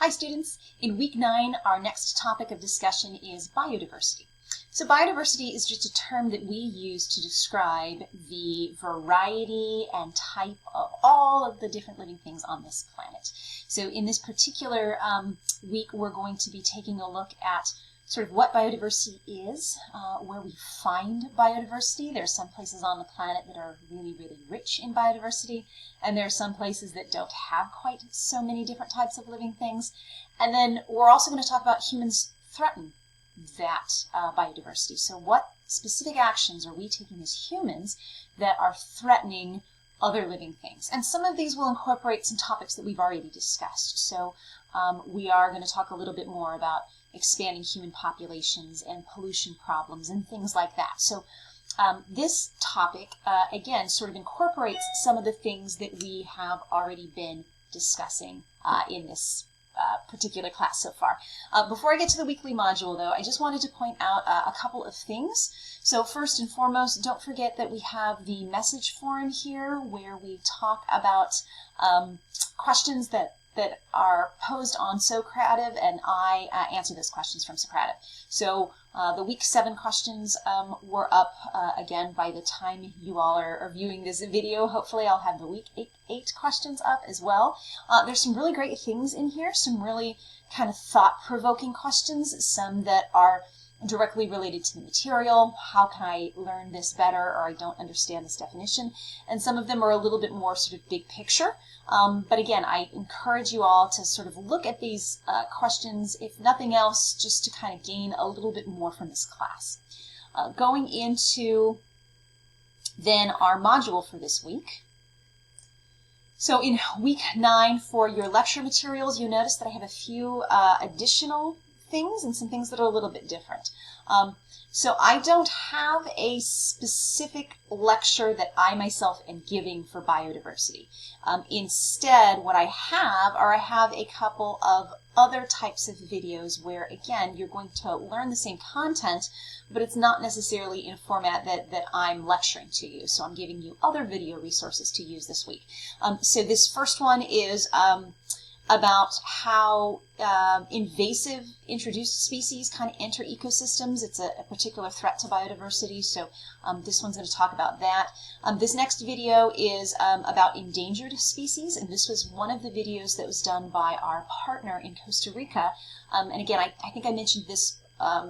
Hi students! In week 9, our next topic of discussion is biodiversity. So biodiversity is just a term that we use to describe the variety and type of all of the different living things on this planet. So in this particular week, we're going to be taking a look at sort of what biodiversity is, where we find biodiversity. There are some places on the planet that are really, really rich in biodiversity, and there are some places that don't have quite so many different types of living things. And then we're also going to talk about humans threaten that biodiversity. So what specific actions are we taking as humans that are threatening other living things? And some of these will incorporate some topics that we've already discussed. So we are going to talk a little bit more about expanding human populations and pollution problems and things like that. So this topic, again, sort of incorporates some of the things that we have already been discussing in this particular class so far. Before I get to the weekly module, though, I just wanted to point out a couple of things. So first and foremost, don't forget that we have the message forum here where we talk about questions that are posed on Socrative, and I answer those questions from Socrative. So the week 7 questions were up again by the time you all are viewing this video. Hopefully I'll have the week 8 questions up as well. There's some really great things in here, some really kind of thought-provoking questions, some that are directly related to the material. How can I learn this better, or I don't understand this definition? And some of them are a little bit more sort of big picture. But again, I encourage you all to sort of look at these questions, if nothing else, just to kind of gain a little bit more from this class. Going into then our module for this week. So in week 9 for your lecture materials, you notice that I have a few additional things and some things that are a little bit different. So I don't have a specific lecture that I myself am giving for biodiversity. Instead, what I have a couple of other types of videos where, again, you're going to learn the same content, but it's not necessarily in a format that I'm lecturing to you. So I'm giving you other video resources to use this week. So this first one is about how invasive introduced species kind of enter ecosystems. It's a particular threat to biodiversity, so this one's going to talk about that. This next video is about endangered species, and this was one of the videos that was done by our partner in Costa Rica. And again, I think I mentioned this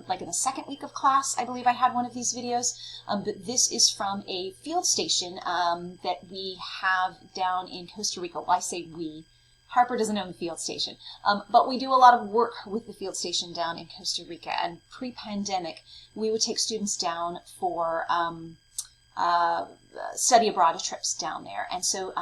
like in the second week of class, I believe I had one of these videos, but this is from a field station that we have down in Costa Rica. Well, I say we. Harper doesn't own the field station, but we do a lot of work with the field station down in Costa Rica, and pre-pandemic we would take students down for study abroad trips down there. And so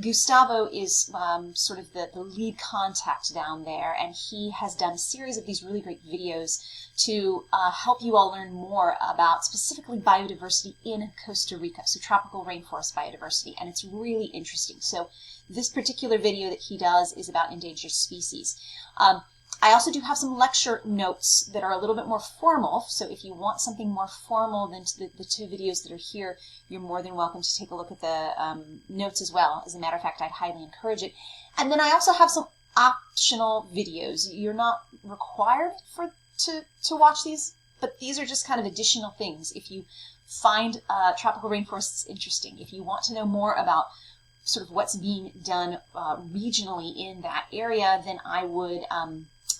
Gustavo is sort of the lead contact down there, and he has done a series of these really great videos to help you all learn more about specifically biodiversity in Costa Rica, so tropical rainforest biodiversity, and it's really interesting. So this particular video that he does is about endangered species. I also do have some lecture notes that are a little bit more formal, so if you want something more formal than the 2 videos that are here, you're more than welcome to take a look at the notes as well. As a matter of fact, I'd highly encourage it. And then I also have some optional videos. You're not required to watch these, but these are just kind of additional things. If you find tropical rainforests interesting, if you want to know more about sort of what's being done regionally in that area, then I would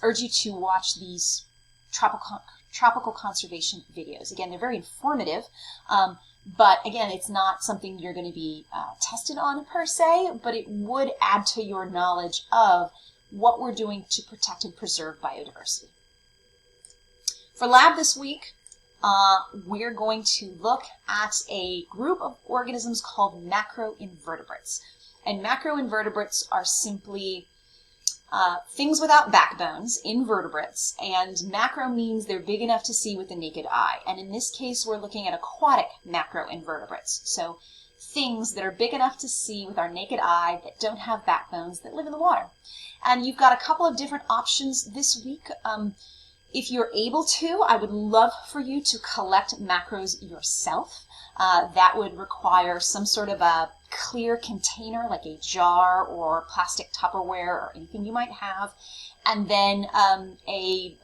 urge you to watch these tropical conservation videos. Again, they're very informative, but again, it's not something you're going to be tested on per se, but it would add to your knowledge of what we're doing to protect and preserve biodiversity. For lab this week, we're going to look at a group of organisms called macroinvertebrates. And macroinvertebrates are simply things without backbones, invertebrates, and macro means they're big enough to see with the naked eye. And in this case, we're looking at aquatic macroinvertebrates. So things that are big enough to see with our naked eye that don't have backbones that live in the water. And you've got a couple of different options this week. If you're able to, I would love for you to collect macros yourself. That would require some sort of a clear container like a jar or plastic Tupperware or anything you might have, and then a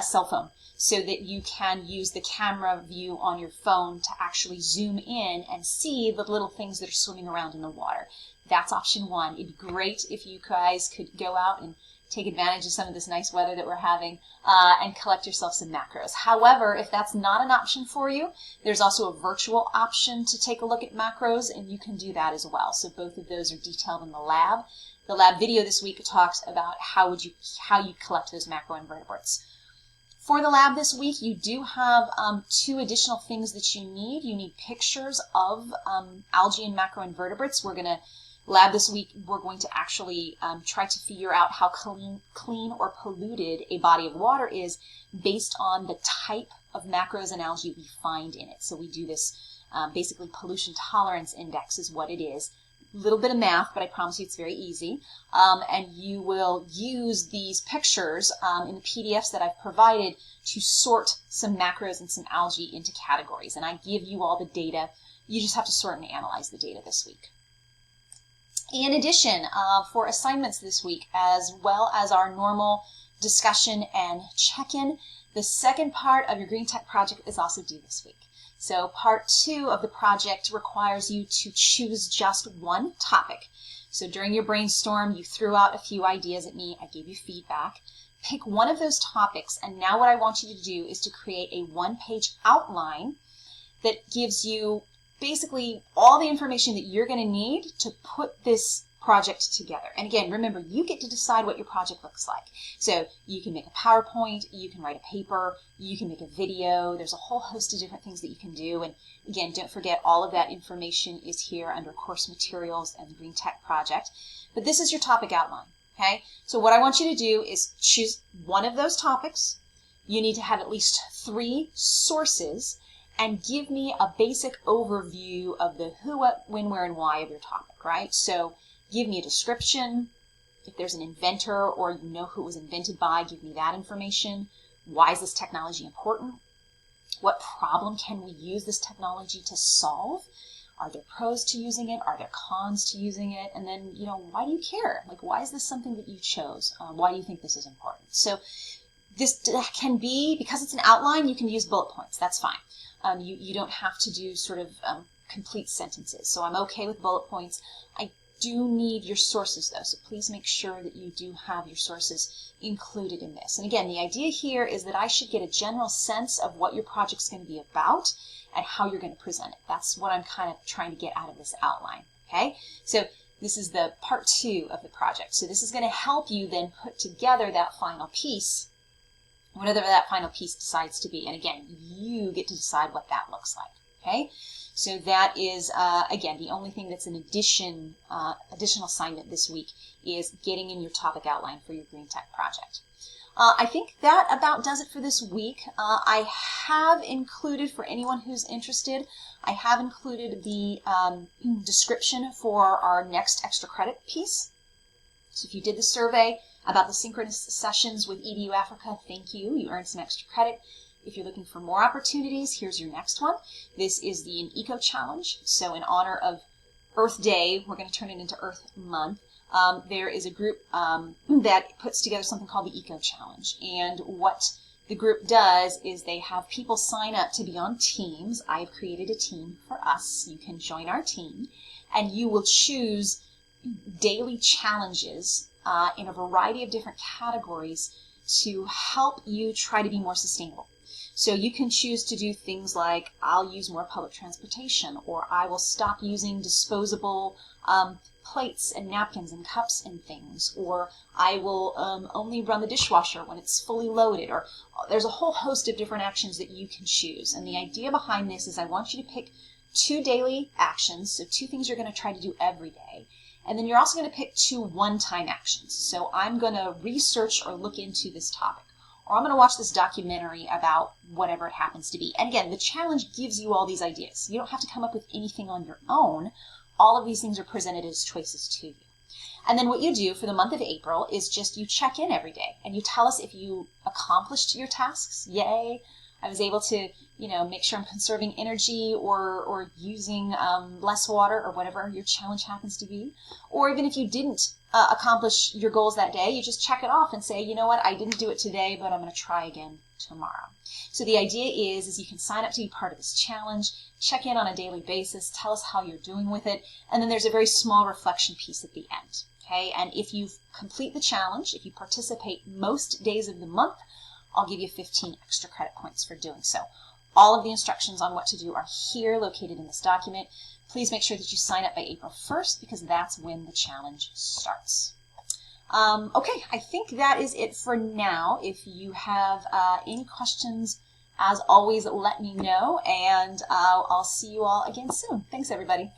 cell phone, so that you can use the camera view on your phone to actually zoom in and see the little things that are swimming around in the water. That's option one. It'd be great if you guys could go out and take advantage of some of this nice weather that we're having and collect yourself some macros. However, if that's not an option for you, there's also a virtual option to take a look at macros, and you can do that as well. So both of those are detailed in the lab. The lab video this week talks about how you collect those macroinvertebrates. For the lab this week, you do have 2 additional things that you need. You need pictures of algae and macroinvertebrates. Lab this week, we're going to actually try to figure out how clean or polluted a body of water is based on the type of macros and algae we find in it. So we do this basically pollution tolerance index is what it is. A little bit of math, but I promise you it's very easy. And you will use these pictures in the PDFs that I've provided to sort some macros and some algae into categories. And I give you all the data. You just have to sort and analyze the data this week. In addition, for assignments this week, as well as our normal discussion and check-in, the second part of your Green Tech project is also due this week. So part 2 of the project requires you to choose just one topic. So during your brainstorm, you threw out a few ideas at me. I gave you feedback. Pick one of those topics, and now what I want you to do is to create a 1-page outline that gives you basically all the information that you're going to need to put this project together. And again, remember, you get to decide what your project looks like. So you can make a PowerPoint, you can write a paper, you can make a video. There's a whole host of different things that you can do. And again, don't forget, all of that information is here under course materials and the Green Tech project. But this is your topic outline, okay? So what I want you to do is choose one of those topics. You need to have at least 3 sources, and give me a basic overview of the who, what, when, where, and why of your topic, right? So give me a description. If there's an inventor or you know who it was invented by, give me that information. Why is this technology important? What problem can we use this technology to solve? Are there pros to using it? Are there cons to using it? And then, why do you care? Like, why is this something that you chose? Why do you think this is important? So this can be, because it's an outline, you can use bullet points. That's fine. You don't have to do sort of complete sentences. So I'm okay with bullet points. I do need your sources though, so please make sure that you do have your sources included in this. And again, the idea here is that I should get a general sense of what your project's going to be about and how you're going to present it. That's what I'm kind of trying to get out of this outline, okay? So this is the part 2 of the project. So this is going to help you then put together that final piece, whatever that final piece decides to be. And again, you get to decide what that looks like, okay? So that is, again, the only thing that's an additional assignment this week is getting in your topic outline for your Green Tech project. I think that about does it for this week. I have included, for anyone who's interested, I have included the description for our next extra credit piece. So if you did the survey about the synchronous sessions with EDU Africa, thank you. You earned some extra credit. If you're looking for more opportunities, here's your next one. This is the Eco Challenge. So in honor of Earth Day, we're going to turn it into Earth Month. There is a group that puts together something called the Eco Challenge. And what the group does is they have people sign up to be on teams. I've created a team for us. You can join our team. And you will choose daily challenges in a variety of different categories to help you try to be more sustainable. So you can choose to do things like, I'll use more public transportation, or I will stop using disposable plates and napkins and cups and things, or I will only run the dishwasher when it's fully loaded, or there's a whole host of different actions that you can choose. And the idea behind this is I want you to pick 2 daily actions, so 2 things you're going to try to do every day. And then you're also going to pick 2 one-time actions. So I'm going to research or look into this topic, or I'm going to watch this documentary about whatever it happens to be. And again, the challenge gives you all these ideas. You don't have to come up with anything on your own. All of these things are presented as choices to you. And then what you do for the month of April is just you check in every day and you tell us if you accomplished your tasks, yay, I was able to, make sure I'm conserving energy or using less water or whatever your challenge happens to be. Or even if you didn't accomplish your goals that day, you just check it off and say, you know what, I didn't do it today, but I'm going to try again tomorrow. So the idea is you can sign up to be part of this challenge, check in on a daily basis, tell us how you're doing with it, and then there's a very small reflection piece at the end. Okay, and if you complete the challenge, if you participate most days of the month, I'll give you 15 extra credit points for doing so. All of the instructions on what to do are here, located in this document. Please make sure that you sign up by April 1st because that's when the challenge starts. Okay, I think that is it for now. If you have any questions, as always, let me know, and I'll see you all again soon. Thanks, everybody.